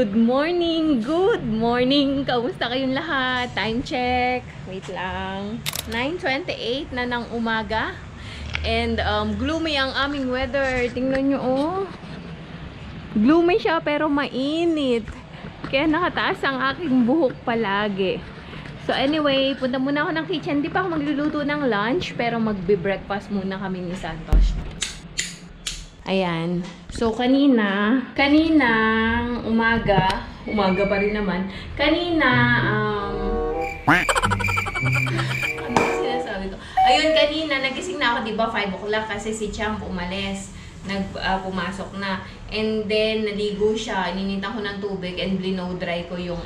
Good morning! Good morning! Kamusta kayong lahat? Time check. Wait lang. 9:28 na ng umaga. And gloomy ang aming weather. Tingnan nyo oh. Gloomy siya pero mainit. Kaya nakataas ang aking buhok palagi. So anyway, punta muna ako ng kitchen. Di pa ako magluluto ng lunch pero magbe-breakfast muna kami ni Santos. Ayan. So, kaninang umaga pa rin naman. Ano sinasabi ko? Ayun, kanina, nagising na ako, di ba, 5 o'clock kasi si Champ umalis. Pumasok na. And then, naligo siya. Ininita ko ng tubig and blow dry ko yung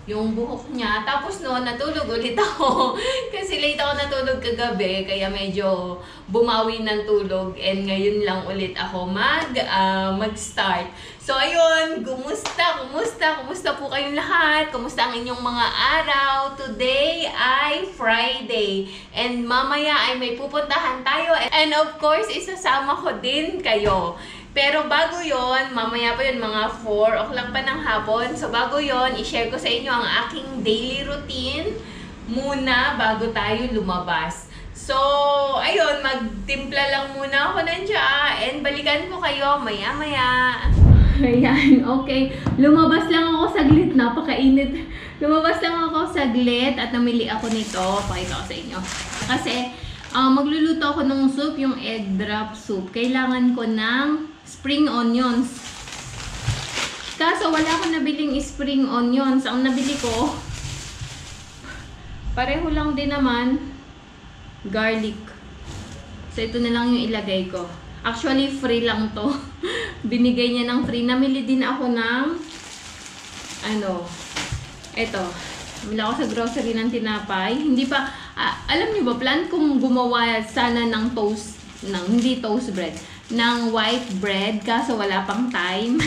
yung buhok niya. Tapos noon, natulog ulit ako. Kasi late ako natulog kagabi. Kaya medyo bumawi ng tulog. And ngayon lang ulit ako mag-start. So, ayun. Kumusta po kayong lahat? Kumusta ang inyong mga araw? Today ay Friday. And mamaya ay may pupuntahan tayo. And of course, isasama ko din kayo. Pero bago yon, mamaya pa yun, mga 4 o'clock pa ng hapon. So bago yon, i-share ko sa inyo ang aking daily routine muna bago tayo lumabas. So, ayun, magtimpla lang muna ako ng tsaa and balikan ko kayo maya-maya. Ayan, okay. Lumabas lang ako saglit, napakainit. Lumabas lang ako saglit at namili ako nito. Pakita ko sa inyo. Kasi, magluluto ako ng soup, yung egg drop soup. Kailangan ko ng spring onions. Kaso wala akong nabiling spring onions. Ang nabili ko, pareho lang din naman, garlic. So ito na lang yung ilagay ko. Actually, free lang to. Binigay niya ng free. Namili din ako ng, eto. Namili ako sa grocery ng tinapay. Hindi pa, alam niyo ba, plan kong gumawa sana ng toast, hindi toast bread, ng white bread, kaso wala pang time.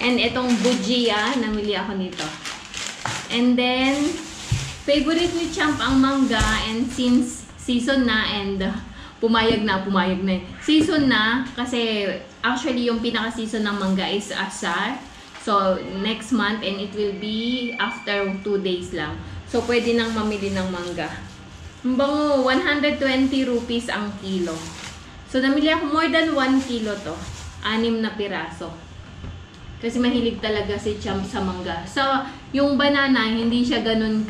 And itong bujia, namili ako nito. And then, favorite ni Champ ang mangga, and since season na, and pumayag na season na, kasi actually yung pinaka-season ng mangga is Asar. So, next month, and it will be after 2 days lang. So, pwede nang mamili ng mangga. Bango, 120 rupees ang kilo. So, namili ako more than 1 kilo to. 6 na piraso. Kasi mahilig talaga si Champ sa mangga. So, yung banana, hindi siya ganun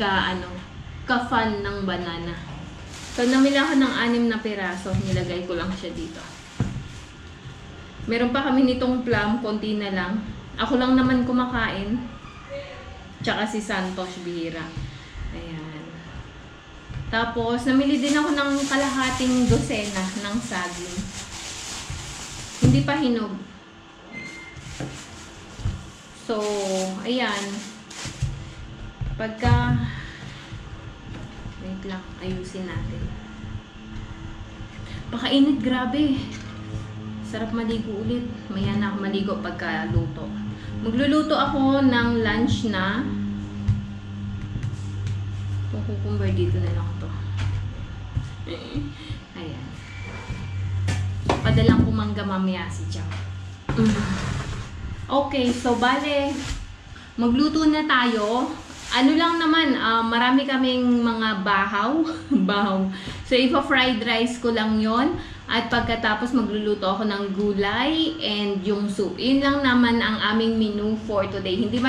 ka-fan ng banana. So, namili ako ng 6 na piraso. Nilagay ko lang siya dito. Meron pa kami nitong plum, konti na lang. Ako lang naman kumakain. Tsaka si Santos bihira. Ayan. Tapos, namili din ako ng kalahating dosena ng saging. Hindi pa hinog. So, ayan. Wait lang, ayusin natin. Pakainit, grabe. Sarap maligo ulit. Maya na ako maligo pagka luto. Magluluto ako ng lunch na. Kukumber dito na lang to. Ayan. Padalang pumangga mamaya si Chow. Okay, so bale, magluto na tayo. Ano lang naman, marami kaming mga bahaw. So, ipa-fried rice ko lang yon. At pagkatapos magluluto ako ng gulay and yung soup. Yun lang naman ang aming menu for today. Hindi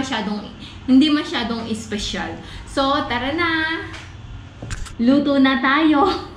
masyadong special. So, tara na! Luto na tayo!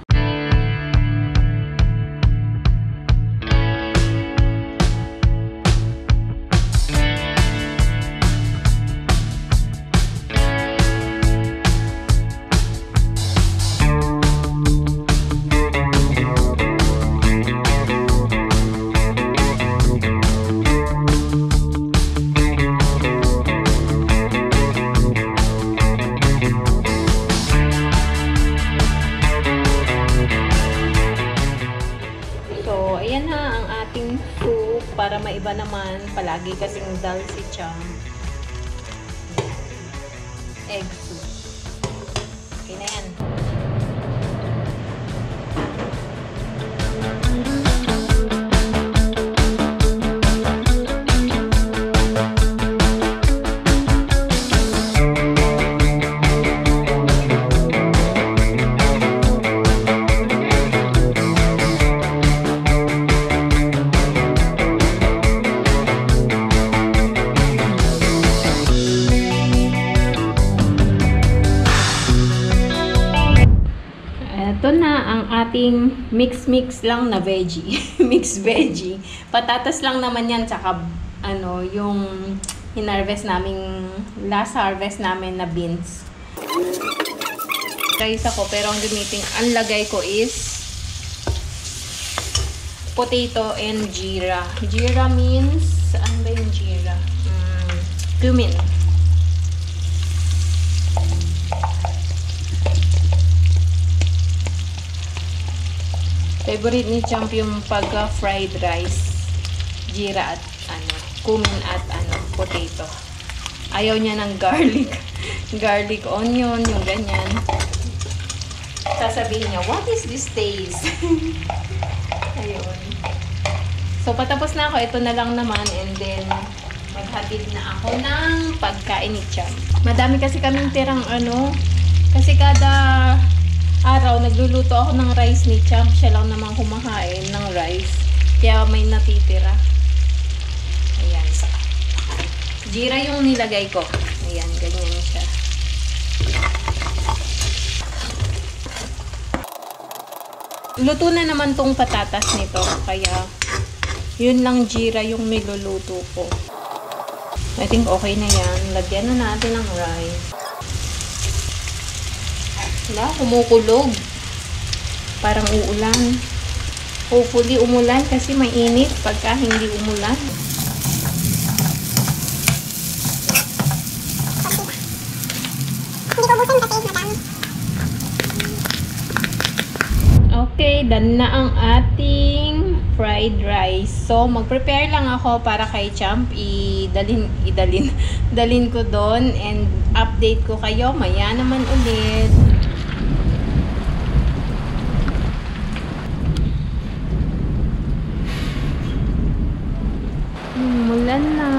Para maiba naman, palagi kasing dal si Cham. Egg soup. Okay na yan. ating mix lang na veggie. Mix veggie. Patatas lang naman yan, tsaka ano, yung hinarvest namin, last harvest namin na beans. Rice ako, pero ang lagay ko is potato and jeera. Jeera means, ano ba yung jeera? Cumin. Favorite ni Champ yung pag-fried rice, jeera at ano, cumin at ano, potato. Ayaw niya ng garlic. Garlic, onion, yung ganyan. Sasabihin niya, what is this taste? Ayun. So, patapos na ako. Ito na lang naman. And then, maghatid na ako ng pagkain ni Champ. Madami kasi kaming tirang ano. Kasi kada araw, nagluluto ako ng rice ni Champ. Siya lang naman kumakain ng rice. Kaya may natitira. Ayan. Jeera yung nilagay ko. Ayan, ganyan siya. Luto na naman tong patatas nito. Kaya, yun lang jeera yung niluluto ko. I think okay na yan. Lagyan na natin ng rice. Wala, kumukulog. Parang uulan. Hopefully umulan kasi mainit pagka hindi umulan. Okay, done na ang ating fried rice. So, mag-prepare lang ako para kay Champ. Dalin ko doon and update ko kayo. Maya naman ulit. Mulan na.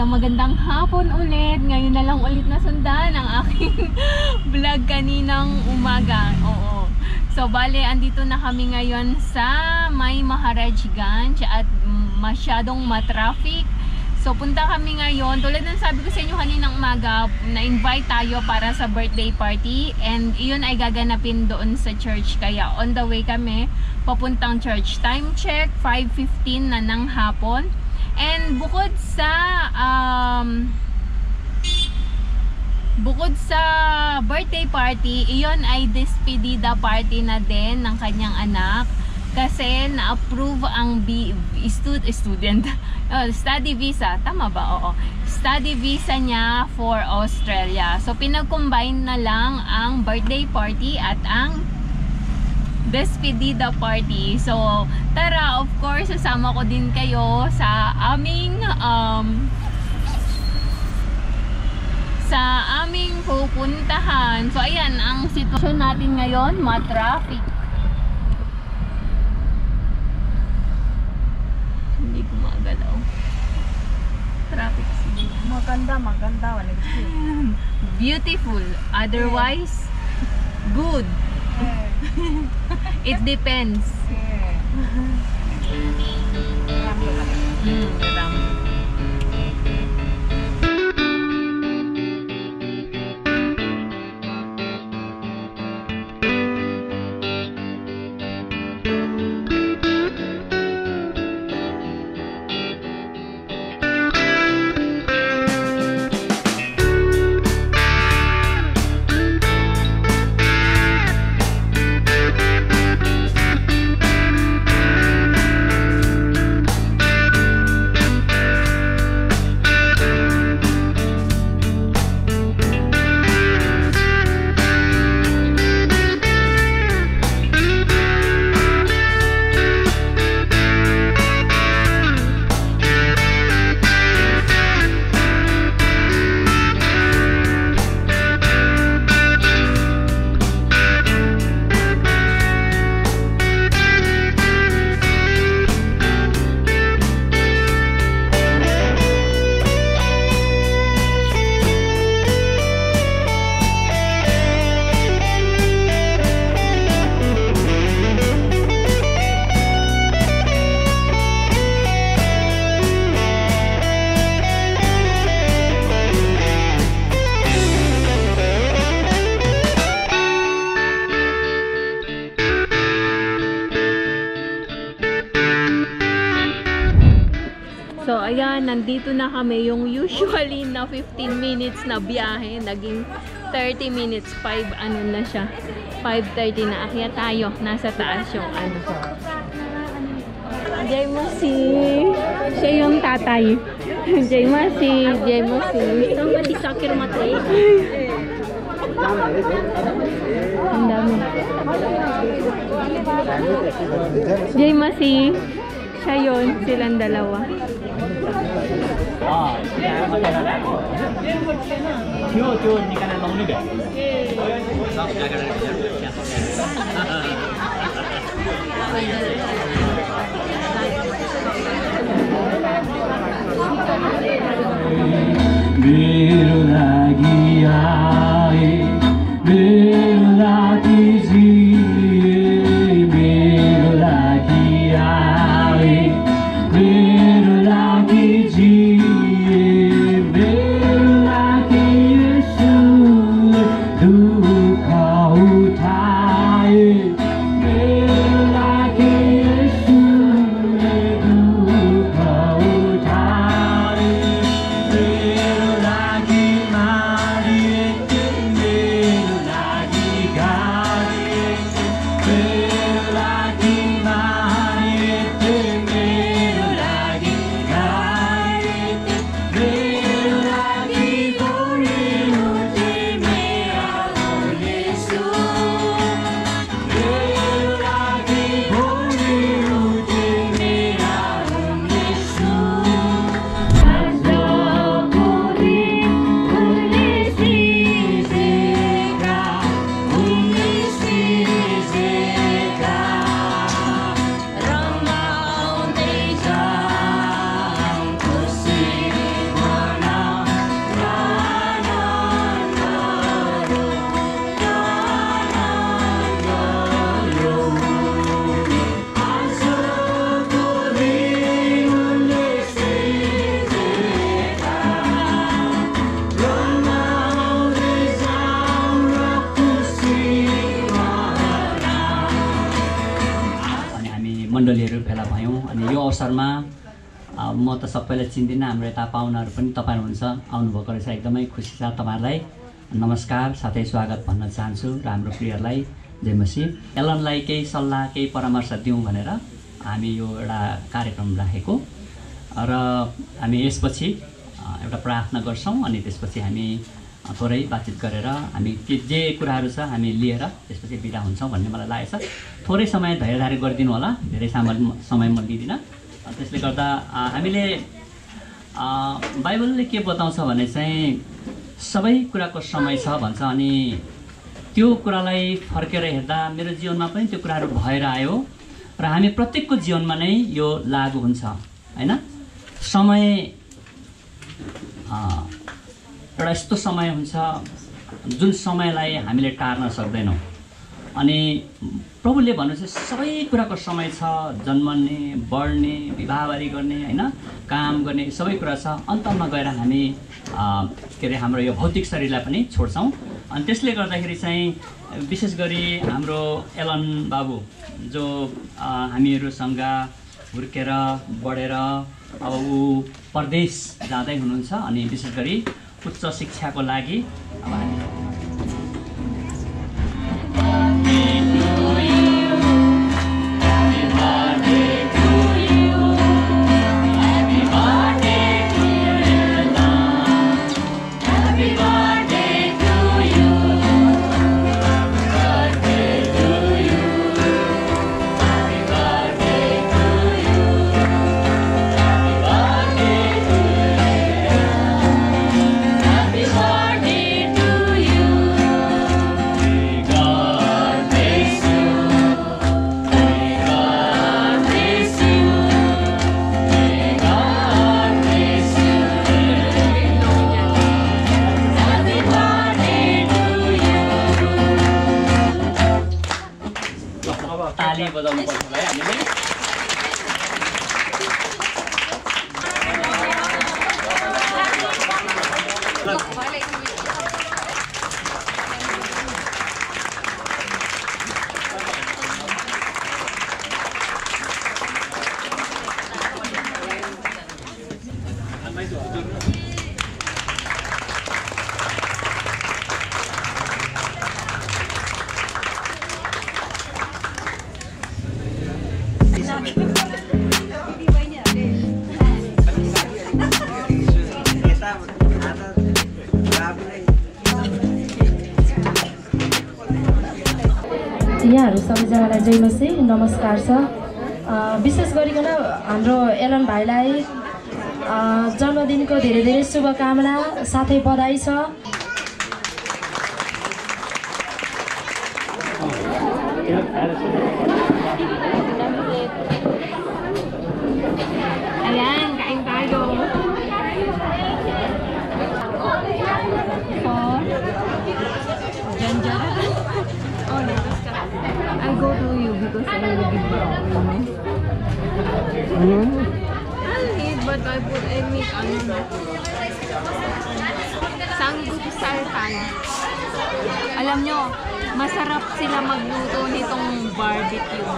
Magandang hapon ulit. Ngayon na lang ulit nasundan ang aking vlog kaninang umaga. Oo. So, bale, andito na kami ngayon sa may Maharajganj at masyadong matraffic. So, punta kami ngayon. Tulad ng sabi ko sa inyo kaninang umaga, na-invite tayo para sa birthday party. And iyon ay gaganapin doon sa church. Kaya on the way kami, papuntang church. Time check, 5:15 na ng hapon. And bukod sa birthday party, iyon ay despedida party na din ng kanyang anak kasi na-approve ang study visa. Tama ba? Oo. Study visa niya for Australia. So, pinag-combine na lang ang birthday party at ang despedida party. So, tara, of course, sasama ko din kayo sa aming pupuntahan. So, ayan, ang sitwasyon natin ngayon, ma-traffic. Hindi ko magalaw. Traffic signal. Maganda. Beautiful. Otherwise, good. It depends. Marami. ayan, nandito na kami. Yung usually na 15 minutes na biyahe, naging 30 minutes, 5 ano na siya. 5:30 na. Akyat tayo. Nasa taas yung ano. Jay Masi. Siya yung tatay. Jay Masi. Jay Masi. Somebody sakir matay. Ang dami. Jay Masi. Siya yun. Silang dalawa. त्यो निकालेर लाउनु भ्या मेरो लागि आए मेरो लागि जिए मेरो लागि आए मेरो लागि जिए मेरो लागि यसुले दुःख उठाए मेरो लागि यसुले दुःख उठाए मेरो लागि मारिए मेरो लागि गाडिए मेरो लागि मारिए मेरो लागि गाडिए मेरो लागि गोरिनु मेरा येशू मेरो लागि गोरिनु मेरा येशू अनि हामी मण्डलीहरू भेला भयौँ अनि यो अवसरमा म त सबैलाई चिन्दिनँ हाम्रो यता पाहुनाहरू पनि तपाईँहरू हुनुहुन्छ आउनुभएको रहेछ एकदमै खुसी छ तपाईँहरूलाई नमस्कार साथै स्वागत भन्न चाहन्छु र हाम्रो प्रियहरूलाई जय मसी एलनलाई केही सल्लाह केही परामर्श दिउँ भनेर हामी यो एउटा कार्यक्रम राखेको र हामी यसपछि एउटा प्रार्थना गर्छौँ अनि त्यसपछि हामी थोरै बातचित गरेर हामी जे कुराहरू छ हामी लिएर त्यसपछि बिदा हुन्छौँ भन्ने मलाई लागेको छ थोरै समय धैर्य गरिदिनु होला धेरै समय म लिँदिनँ त्यसले गर्दा हामीले बाइबलले के बताउँछ भने चाहिँ सबै कुराको समय छ भन्छ अनि त्यो कुरालाई फर्केर हेर्दा मेरो जीवनमा पनि त्यो कुराहरू भएर आयो र हामी प्रत्येकको जीवनमा नै यो लागु हुन्छ हैन समय एउटा यस्तो समय हुन्छ जुन समयलाई हामीले टार्न सक्दैनौँ अनि प्रभुले भन्नुहुन्छ सबै कुराको समय छ जन्मने बढ्ने विवाहबारी गर्ने हैन काम गर्ने सबै कुरा छ अन्तमा गएर हामी के अरे हाम्रो यो भौतिक शरीरलाई पनि छोड्छौँ अनि त्यसले गर्दाखेरि चाहिँ विशेष गरी हाम्रो एलन बाबु जो हामीहरूसँग हुर्केर बढेर अब ऊ परदेश जाँदै हुनुहुन्छ अनि विशेष गरी उच्च शिक्षाको लागि अब हामी ताली बजाउनु पर्छ भाइ हामीले यहाँहरू सबैजनालाई जय मसी नमस्कार छ। विशेष गरिकन हाम्रो एलन भाइलाई जन्मदिनको धेरै धेरै शुभकामना साथै बधाई छ। Ayan, kain tayo. Oh, lettuce ka. I'll go to you because I will give you. I'll eat, but I make Samgyeopsal tayo. Alam nyo, masarap sila magluto nitong barbecue.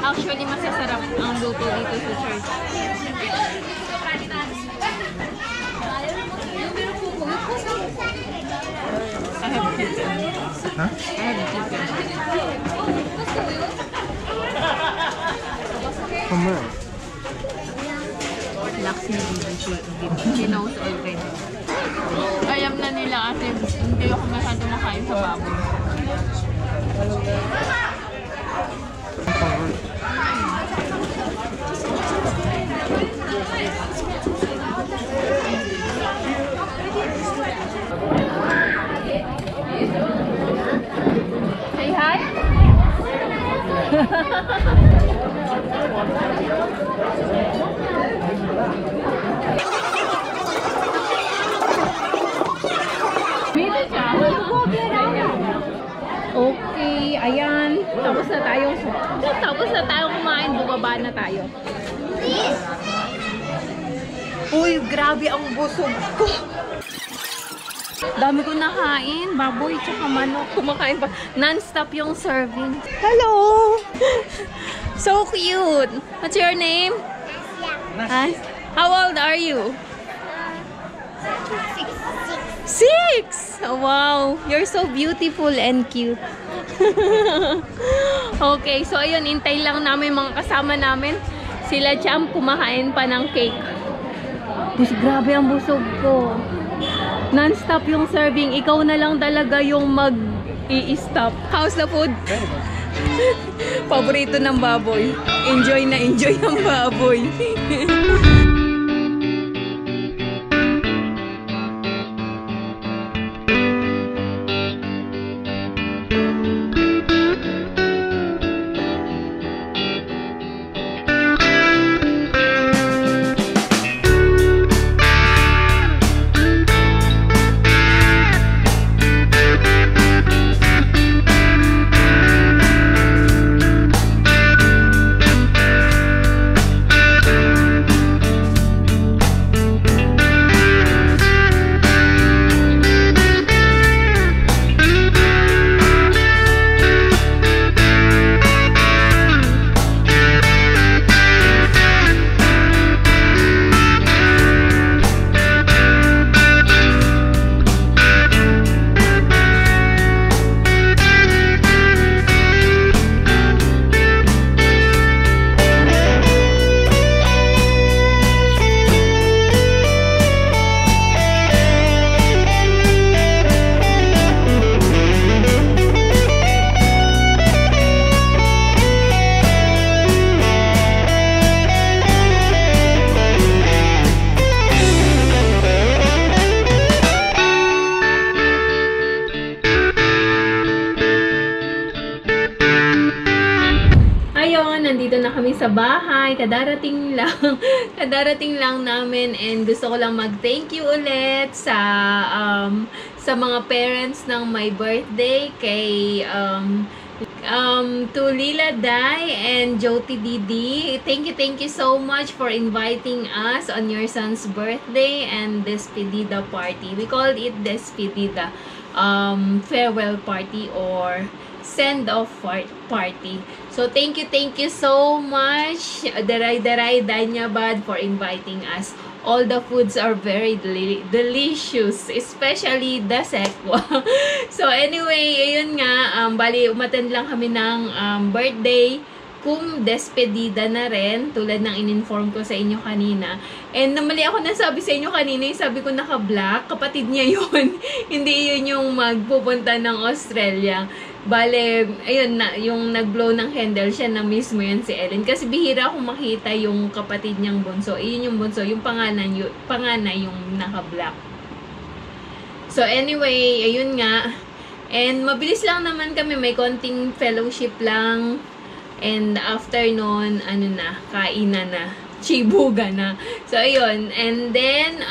Actually, masasarap ang luto dito sa church. I have chicken. Huh? I have chicken. From where? Lakshmi Bibi. She knows already. Alam na nila kasi hindi ako masyado makain sa baboy. Say hi. Okay, ayan. Tapos na tayo kumain. Bumaba na tayo. Uy, grabe ang busog ko. Dami ko nakain. Baboy tsaka manok. Kumakain pa. Non-stop yung serving. Hello! So cute! What's your name? Huh? How old are you? 6! Oh, wow! You're so beautiful and cute. Okay, so ayun, intay lang namin mga kasama namin. Sila Champ kumakain pa ng cake. Grabe ang busog ko. Non-stop yung serving. Ikaw na lang talaga yung mag-i-stop. How's the food? Paborito ng baboy. Enjoy na enjoy ang baboy. Nandito na kami sa bahay. Kadarating lang namin, and gusto ko lang mag-thank you ulit sa mga parents ng my birthday, kay to Lila Dai and Jyoti Didi. Thank you so much for inviting us on your son's birthday and despedida party. We called it despedida, farewell party or send-off party. So thank you so much, Daray Danyabad, for inviting us. All the foods are very delicious, especially the sekwa. So anyway, ayun nga, bali umattend lang kami ng birthday kung despedida na rin, tulad ng in-inform ko sa inyo kanina. And namali ako na sabi sa inyo kanina, yung sabi ko naka-black, kapatid niya yun. Hindi yun yung magpupunta ng Australia. Bale, ayun na, yung nag-blow ng candle, siya na mismo yun si Ellen. Kasi bihira akong makita yung kapatid niyang bunso. Iyon yung bunso, yung panganay yung naka-black. So anyway, ayun nga. And mabilis lang naman kami, may konting fellowship lang. And after nun, ano na, kainan na. Chibuga na. So, ayun. And then,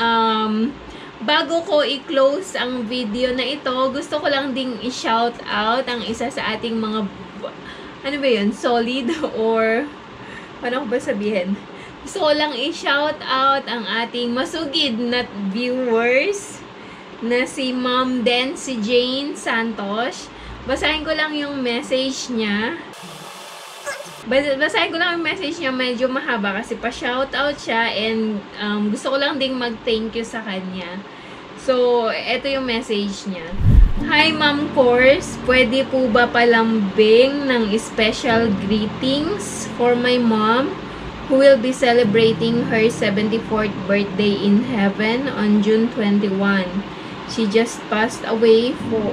bago ko i-close ang video na ito, gusto ko lang ding i-shout out ang isa sa ating mga, ano ba yun, solid or, paano ko ba sabihin? Gusto ko lang i-shout out ang ating masugid na viewers na si Ma'am si Jane Santos. Basahin ko lang yung message niya. Basahin ko lang yung message niya, medyo mahaba kasi pa-shoutout siya and gusto ko lang ding mag-thank you sa kanya. So, eto yung message niya. Hi Ma'am Course, pwede po ba palambing ng special greetings for my mom who will be celebrating her 74th birthday in heaven on June 21. She just passed away for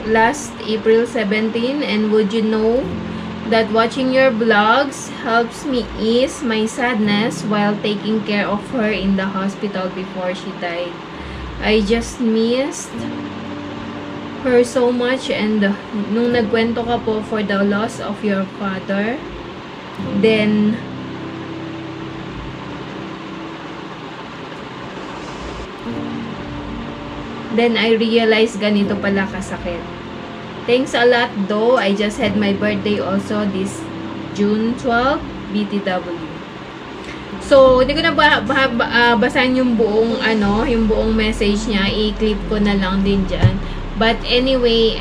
last April 17 and would you know that watching your vlogs helps me ease my sadness while taking care of her in the hospital before she died. I just missed her so much and nung nagkwento ka po for the loss of your father, then I realized ganito pala kasakit. Thanks a lot though. I just had my birthday also this June 12, BTW. So, hindi ko na basahin yung buong yung buong message niya. I-clip ko na lang din diyan. But anyway,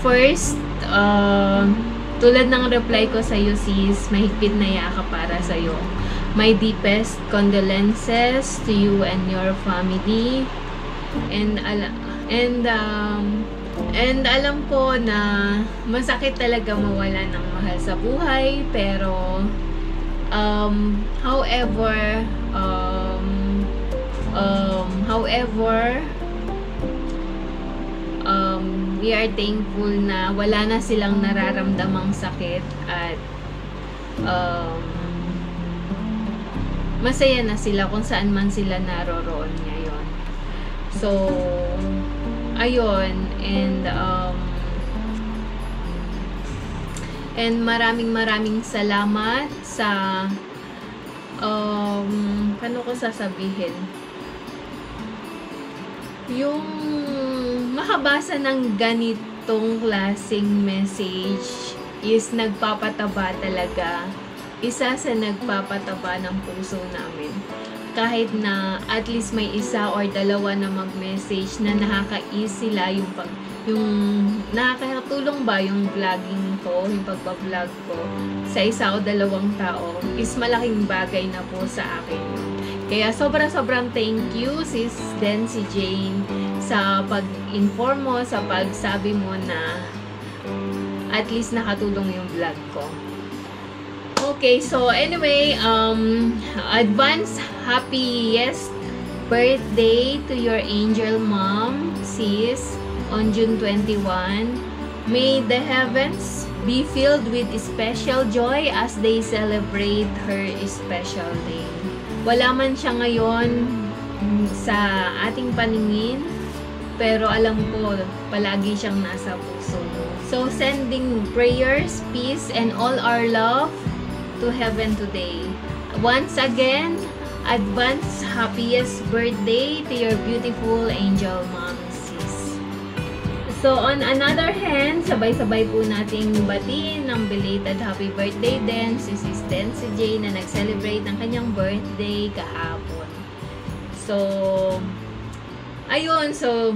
first tulad ng reply ko sa iyo sis, mahigpit na yaka para sa iyo. My deepest condolences to you and your family. And alam ko na masakit talaga mawala ng mahal sa buhay, pero however we are thankful na wala na silang nararamdamang sakit at masaya na sila kung saan man sila naroroon ngayon. So, ayun, and maraming salamat sa paano ko sasabihin, yung makabasa ng ganitong klaseng message is nagpapataba talaga, isa sa nagpapataba ng puso namin. Kahit na at least may isa or dalawa na mag-message na nakaka-ease sila yung nakakatulong ba yung vlogging ko, yung pagpa-vlog ko sa isa o dalawang tao is malaking bagay na po sa akin. Kaya sobrang thank you sis si Jane sa pag-inform mo, sa pagsabi mo na at least nakatulong yung vlog ko. Okay, so anyway, advance happiest birthday to your angel mom, sis, on June 21. May the heavens be filled with special joy as they celebrate her special day. Wala man siya ngayon sa ating paningin, pero alam ko, palagi siyang nasa puso mo. So, sending prayers, peace, and all our love to heaven today. Once again, advance happiest birthday to your beautiful angel mom, sis. So, on another hand, sabay-sabay po nating batiin ng belated happy birthday din si Sis si Jane na nag-celebrate ng kanyang birthday kahapon. So, ayun, so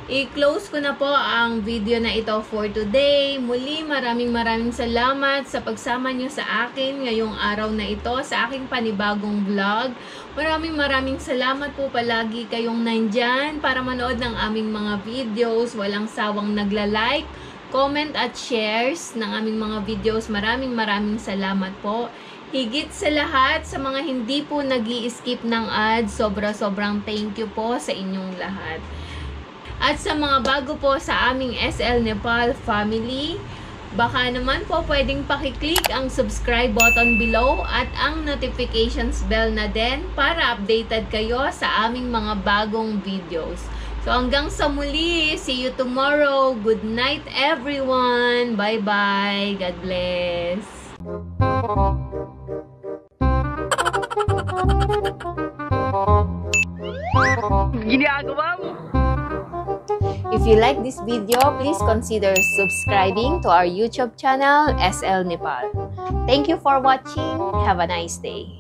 i-close ko na po ang video na ito for today. Muli, maraming salamat sa pagsama nyo sa akin ngayong araw na ito, sa aking panibagong vlog. Maraming salamat po, palagi kayong nandyan para manood ng aming mga videos. Walang sawang nagla-like, comment at shares ng aming mga videos. Maraming salamat po. Higit sa lahat, sa mga hindi po nag-i-skip ng ads, sobrang thank you po sa inyong lahat. At sa mga bago po sa aming SL Nepal family, baka naman po pwedeng pakiclick ang subscribe button below at ang notifications bell na din para updated kayo sa aming mga bagong videos. So hanggang sa muli, see you tomorrow. Good night everyone. Bye-bye. God bless. If you like this video, please consider subscribing to our YouTube channel, SL Nepal. Thank you for watching. Have a nice day.